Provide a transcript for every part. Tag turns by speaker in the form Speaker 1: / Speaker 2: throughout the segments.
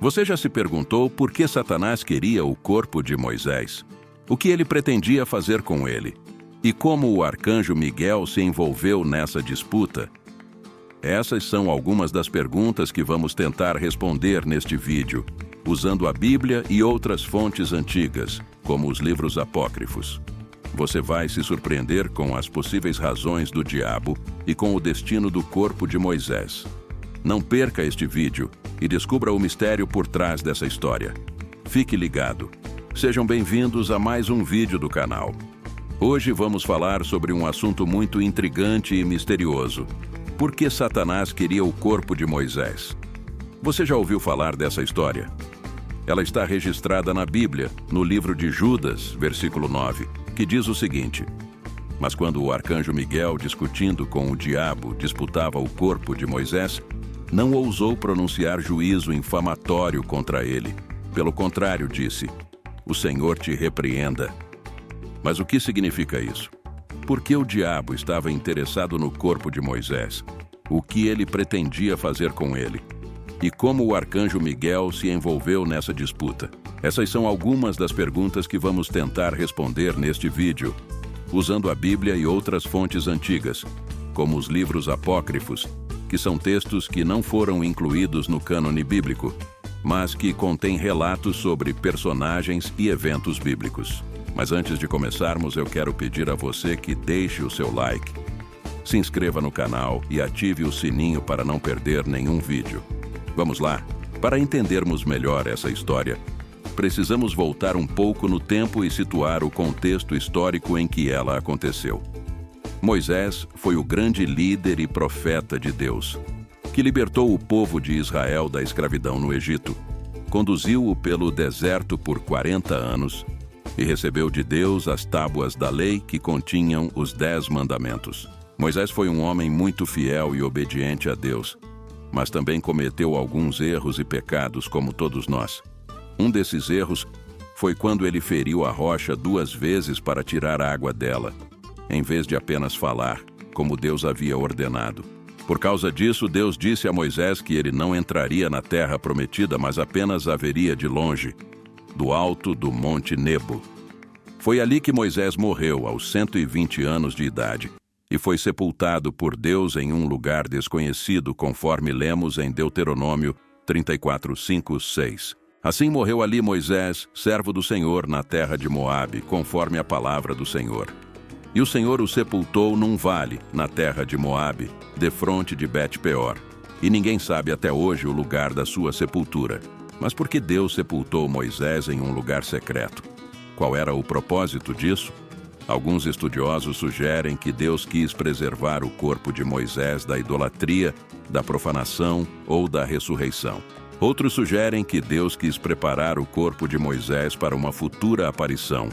Speaker 1: Você já se perguntou por que Satanás queria o corpo de Moisés? O que ele pretendia fazer com ele? E como o arcanjo Miguel se envolveu nessa disputa? Essas são algumas das perguntas que vamos tentar responder neste vídeo, usando a Bíblia e outras fontes antigas, como os livros apócrifos. Você vai se surpreender com as possíveis razões do diabo e com o destino do corpo de Moisés. Não perca este vídeo e descubra o mistério por trás dessa história. Fique ligado. Sejam bem-vindos a mais um vídeo do canal. Hoje vamos falar sobre um assunto muito intrigante e misterioso. Por que Satanás queria o corpo de Moisés? Você já ouviu falar dessa história? Ela está registrada na Bíblia, no livro de Judas, versículo 9, que diz o seguinte: Mas quando o arcanjo Miguel, discutindo com o diabo, disputava o corpo de Moisés, não ousou pronunciar juízo infamatório contra ele. Pelo contrário, disse: O Senhor te repreenda. Mas o que significa isso? Por que o diabo estava interessado no corpo de Moisés? O que ele pretendia fazer com ele? E como o arcanjo Miguel se envolveu nessa disputa? Essas são algumas das perguntas que vamos tentar responder neste vídeo, usando a Bíblia e outras fontes antigas, como os livros apócrifos, que são textos que não foram incluídos no cânone bíblico, mas que contêm relatos sobre personagens e eventos bíblicos. Mas antes de começarmos, eu quero pedir a você que deixe o seu like, se inscreva no canal e ative o sininho para não perder nenhum vídeo. Vamos lá? Para entendermos melhor essa história, precisamos voltar um pouco no tempo e situar o contexto histórico em que ela aconteceu. Moisés foi o grande líder e profeta de Deus, que libertou o povo de Israel da escravidão no Egito, conduziu-o pelo deserto por 40 anos e recebeu de Deus as tábuas da lei que continham os 10 mandamentos. Moisés foi um homem muito fiel e obediente a Deus, mas também cometeu alguns erros e pecados como todos nós. Um desses erros foi quando ele feriu a rocha 2 vezes para tirar a água dela, em vez de apenas falar, como Deus havia ordenado. Por causa disso, Deus disse a Moisés que ele não entraria na terra prometida, mas apenas a veria de longe, do alto do Monte Nebo. Foi ali que Moisés morreu, aos 120 anos de idade, e foi sepultado por Deus em um lugar desconhecido, conforme lemos em Deuteronômio 34, 5, 6. Assim morreu ali Moisés, servo do Senhor, na terra de Moabe, conforme a palavra do Senhor. E o Senhor o sepultou num vale, na terra de Moabe, defronte de Bet-peor. E ninguém sabe até hoje o lugar da sua sepultura. Mas por que Deus sepultou Moisés em um lugar secreto? Qual era o propósito disso? Alguns estudiosos sugerem que Deus quis preservar o corpo de Moisés da idolatria, da profanação ou da ressurreição. Outros sugerem que Deus quis preparar o corpo de Moisés para uma futura aparição,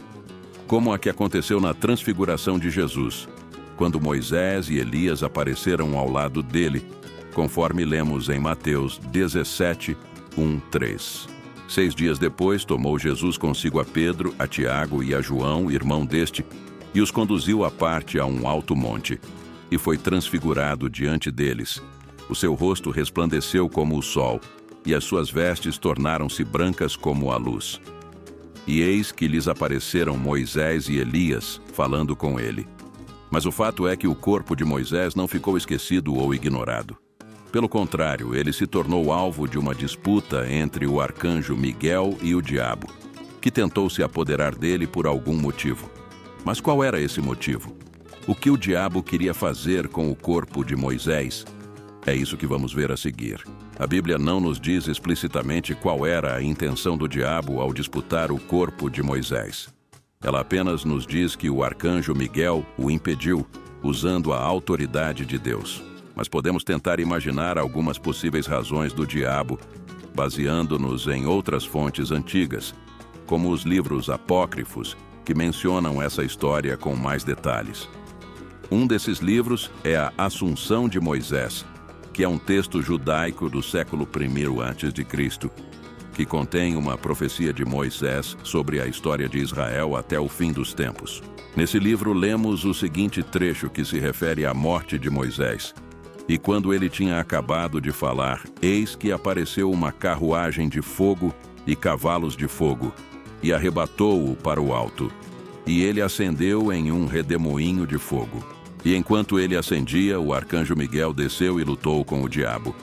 Speaker 1: como a que aconteceu na transfiguração de Jesus, quando Moisés e Elias apareceram ao lado dele, conforme lemos em Mateus 17, 1, 3. 6 dias depois, tomou Jesus consigo a Pedro, a Tiago e a João, irmão deste, e os conduziu à parte a um alto monte, e foi transfigurado diante deles. O seu rosto resplandeceu como o sol, e as suas vestes tornaram-se brancas como a luz. E eis que lhes apareceram Moisés e Elias, falando com ele. Mas o fato é que o corpo de Moisés não ficou esquecido ou ignorado. Pelo contrário, ele se tornou alvo de uma disputa entre o arcanjo Miguel e o diabo, que tentou se apoderar dele por algum motivo. Mas qual era esse motivo? O que o diabo queria fazer com o corpo de Moisés? É isso que vamos ver a seguir. A Bíblia não nos diz explicitamente qual era a intenção do diabo ao disputar o corpo de Moisés. Ela apenas nos diz que o arcanjo Miguel o impediu, usando a autoridade de Deus. Mas podemos tentar imaginar algumas possíveis razões do diabo, baseando-nos em outras fontes antigas, como os livros apócrifos, que mencionam essa história com mais detalhes. Um desses livros é a Assunção de Moisés, que é um texto judaico do século I a.C., que contém uma profecia de Moisés sobre a história de Israel até o fim dos tempos. Nesse livro lemos o seguinte trecho que se refere à morte de Moisés, E quando ele tinha acabado de falar, eis que apareceu uma carruagem de fogo e cavalos de fogo, e arrebatou-o para o alto. E ele ascendeu em um redemoinho de fogo. E enquanto ele ascendia, o arcanjo Miguel desceu e lutou com o diabo,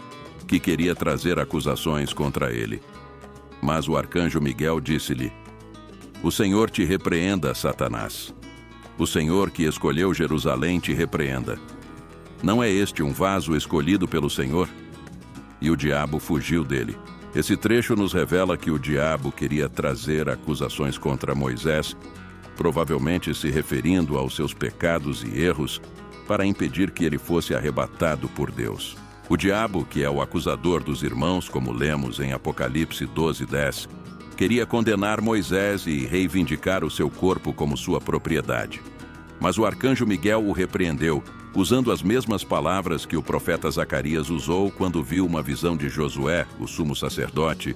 Speaker 1: que queria trazer acusações contra ele. Mas o arcanjo Miguel disse-lhe: O Senhor te repreenda, Satanás. O Senhor que escolheu Jerusalém te repreenda. Não é este um vaso escolhido pelo Senhor? E o diabo fugiu dele. Esse trecho nos revela que o diabo queria trazer acusações contra Moisés, provavelmente se referindo aos seus pecados e erros, para impedir que ele fosse arrebatado por Deus. O diabo, que é o acusador dos irmãos, como lemos em Apocalipse 12:10, queria condenar Moisés e reivindicar o seu corpo como sua propriedade. Mas o arcanjo Miguel o repreendeu, usando as mesmas palavras que o profeta Zacarias usou quando viu uma visão de Josué, o sumo sacerdote,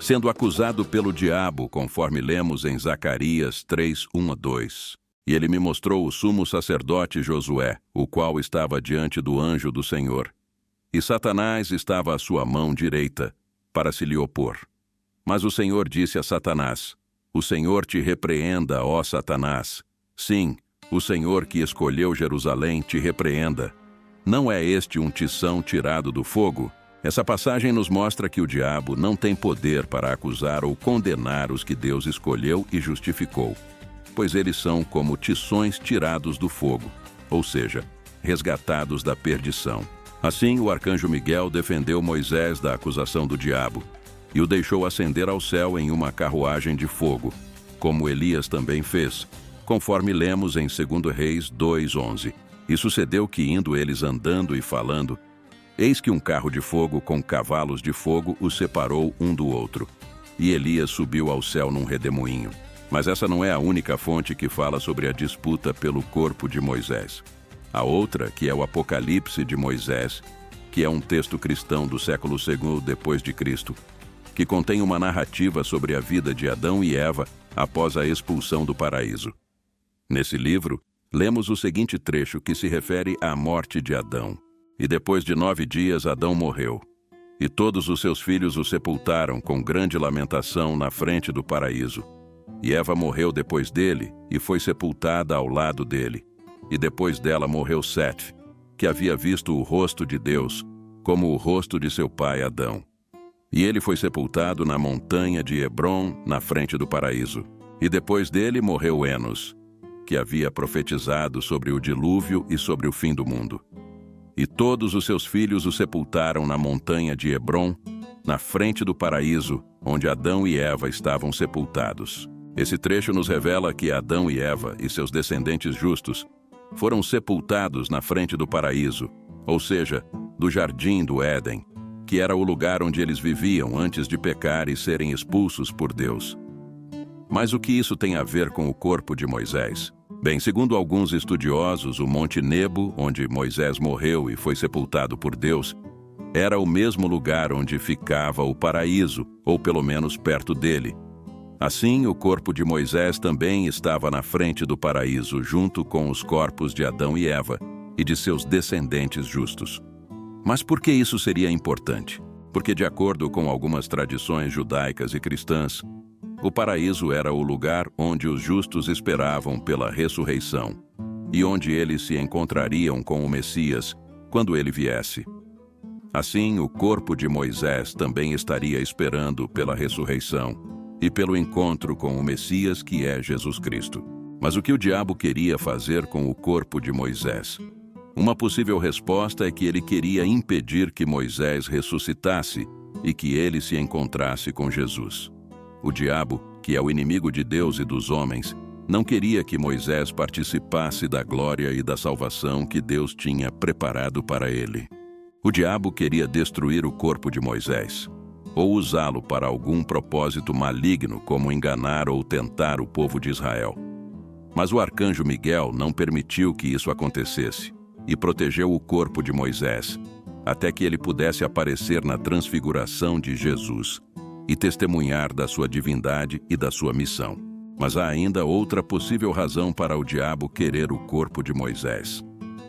Speaker 1: sendo acusado pelo diabo, conforme lemos em Zacarias 3:1-2. E ele me mostrou o sumo sacerdote Josué, o qual estava diante do anjo do Senhor. E Satanás estava à sua mão direita, para se lhe opor. Mas o Senhor disse a Satanás: O Senhor te repreenda, ó Satanás. Sim, o Senhor que escolheu Jerusalém te repreenda. Não é este um tição tirado do fogo? Essa passagem nos mostra que o diabo não tem poder para acusar ou condenar os que Deus escolheu e justificou, pois eles são como tições tirados do fogo, ou seja, resgatados da perdição. Assim, o arcanjo Miguel defendeu Moisés da acusação do diabo e o deixou ascender ao céu em uma carruagem de fogo, como Elias também fez, conforme lemos em 2 Reis 2:11. E sucedeu que, indo eles andando e falando, eis que um carro de fogo com cavalos de fogo os separou um do outro. E Elias subiu ao céu num redemoinho. Mas essa não é a única fonte que fala sobre a disputa pelo corpo de Moisés. A outra, que é o Apocalipse de Moisés, que é um texto cristão do século II depois de Cristo, que contém uma narrativa sobre a vida de Adão e Eva após a expulsão do paraíso. Nesse livro, lemos o seguinte trecho que se refere à morte de Adão. E depois de 9 dias Adão morreu, e todos os seus filhos o sepultaram com grande lamentação na frente do paraíso. E Eva morreu depois dele e foi sepultada ao lado dele. E depois dela morreu Sete, que havia visto o rosto de Deus, como o rosto de seu pai Adão. E ele foi sepultado na montanha de Hebrom, na frente do paraíso. E depois dele morreu Enos, que havia profetizado sobre o dilúvio e sobre o fim do mundo. E todos os seus filhos o sepultaram na montanha de Hebrom, na frente do paraíso, onde Adão e Eva estavam sepultados. Esse trecho nos revela que Adão e Eva e seus descendentes justos foram sepultados na frente do paraíso, ou seja, do jardim do Éden, que era o lugar onde eles viviam antes de pecar e serem expulsos por Deus. Mas o que isso tem a ver com o corpo de Moisés? Bem, segundo alguns estudiosos, o Monte Nebo, onde Moisés morreu e foi sepultado por Deus, era o mesmo lugar onde ficava o paraíso, ou pelo menos perto dele. Assim, o corpo de Moisés também estava na frente do paraíso, junto com os corpos de Adão e Eva e de seus descendentes justos. Mas por que isso seria importante? Porque, de acordo com algumas tradições judaicas e cristãs, o paraíso era o lugar onde os justos esperavam pela ressurreição e onde eles se encontrariam com o Messias quando ele viesse. Assim, o corpo de Moisés também estaria esperando pela ressurreição e pelo encontro com o Messias, que é Jesus Cristo. Mas o que o diabo queria fazer com o corpo de Moisés? Uma possível resposta é que ele queria impedir que Moisés ressuscitasse e que ele se encontrasse com Jesus. O diabo, que é o inimigo de Deus e dos homens, não queria que Moisés participasse da glória e da salvação que Deus tinha preparado para ele. O diabo queria destruir o corpo de Moisés, ou usá-lo para algum propósito maligno, como enganar ou tentar o povo de Israel. Mas o arcanjo Miguel não permitiu que isso acontecesse e protegeu o corpo de Moisés, até que ele pudesse aparecer na transfiguração de Jesus e testemunhar da sua divindade e da sua missão. Mas há ainda outra possível razão para o diabo querer o corpo de Moisés.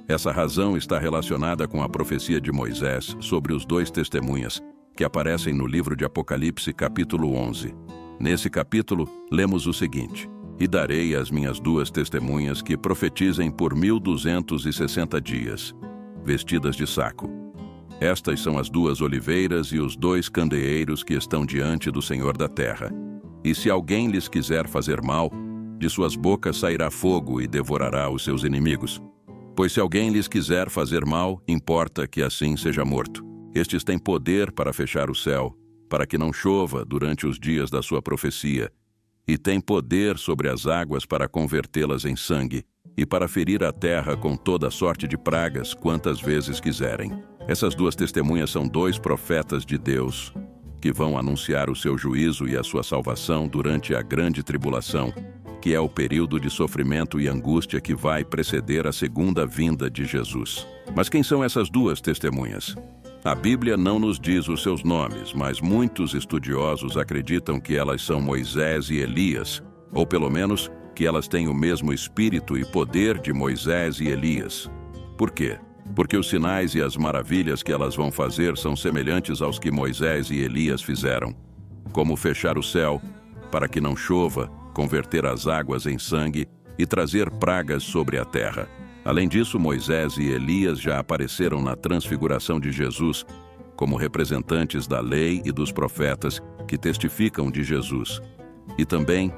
Speaker 1: Essa razão está relacionada com a profecia de Moisés sobre os 2 testemunhas, que aparecem no livro de Apocalipse, capítulo 11. Nesse capítulo, lemos o seguinte: E darei às minhas 2 testemunhas que profetizem por 1260 dias, vestidas de saco. Estas são as 2 oliveiras e os 2 candeeiros que estão diante do Senhor da terra. E se alguém lhes quiser fazer mal, de suas bocas sairá fogo e devorará os seus inimigos. Pois se alguém lhes quiser fazer mal, importa que assim seja morto. Estes têm poder para fechar o céu, para que não chova durante os dias da sua profecia, e têm poder sobre as águas para convertê-las em sangue, e para ferir a terra com toda sorte de pragas quantas vezes quiserem. Essas 2 testemunhas são 2 profetas de Deus, que vão anunciar o seu juízo e a sua salvação durante a grande tribulação, que é o período de sofrimento e angústia que vai preceder a segunda vinda de Jesus. Mas quem são essas 2 testemunhas? A Bíblia não nos diz os seus nomes, mas muitos estudiosos acreditam que elas são Moisés e Elias, ou pelo menos que elas têm o mesmo espírito e poder de Moisés e Elias. Por quê? Porque os sinais e as maravilhas que elas vão fazer são semelhantes aos que Moisés e Elias fizeram, como fechar o céu, para que não chova, converter as águas em sangue e trazer pragas sobre a terra. Além disso, Moisés e Elias já apareceram na transfiguração de Jesus como representantes da lei e dos profetas que testificam de Jesus. E também,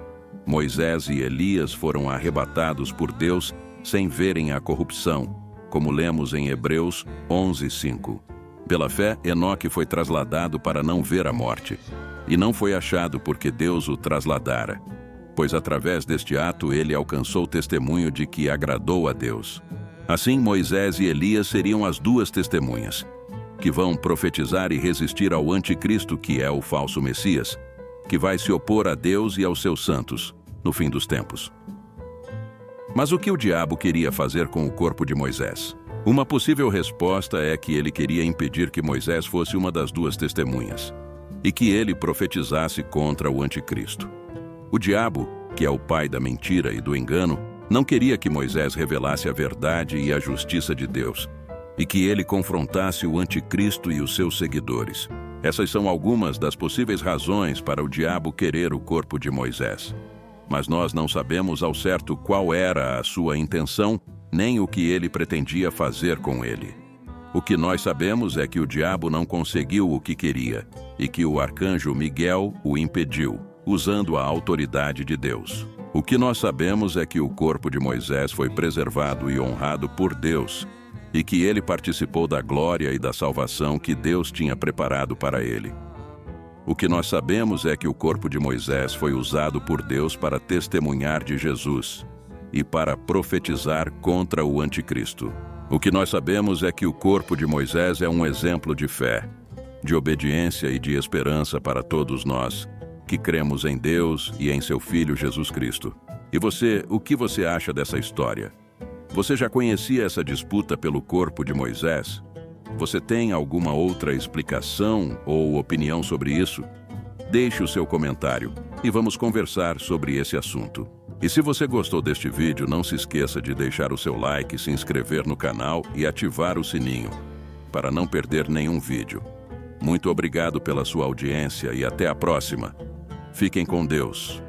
Speaker 1: Moisés e Elias foram arrebatados por Deus sem verem a corrupção, como lemos em Hebreus 11:5. Pela fé, Enoque foi trasladado para não ver a morte, e não foi achado porque Deus o trasladara, pois através deste ato ele alcançou testemunho de que agradou a Deus. Assim, Moisés e Elias seriam as 2 testemunhas, que vão profetizar e resistir ao anticristo, que é o falso Messias, que vai se opor a Deus e aos seus santos, no fim dos tempos. Mas o que o diabo queria fazer com o corpo de Moisés? Uma possível resposta é que ele queria impedir que Moisés fosse uma das 2 testemunhas, e que ele profetizasse contra o anticristo. O diabo, que é o pai da mentira e do engano, não queria que Moisés revelasse a verdade e a justiça de Deus, e que ele confrontasse o anticristo e os seus seguidores. Essas são algumas das possíveis razões para o diabo querer o corpo de Moisés. Mas nós não sabemos ao certo qual era a sua intenção, nem o que ele pretendia fazer com ele. O que nós sabemos é que o diabo não conseguiu o que queria, e que o arcanjo Miguel o impediu, usando a autoridade de Deus. O que nós sabemos é que o corpo de Moisés foi preservado e honrado por Deus, e que ele participou da glória e da salvação que Deus tinha preparado para ele. O que nós sabemos é que o corpo de Moisés foi usado por Deus para testemunhar de Jesus e para profetizar contra o anticristo. O que nós sabemos é que o corpo de Moisés é um exemplo de fé, de obediência e de esperança para todos nós, que cremos em Deus e em seu Filho Jesus Cristo. E você, o que você acha dessa história? Você já conhecia essa disputa pelo corpo de Moisés? Você tem alguma outra explicação ou opinião sobre isso? Deixe o seu comentário e vamos conversar sobre esse assunto. E se você gostou deste vídeo, não se esqueça de deixar o seu like, se inscrever no canal e ativar o sininho, para não perder nenhum vídeo. Muito obrigado pela sua audiência e até a próxima. Fiquem com Deus.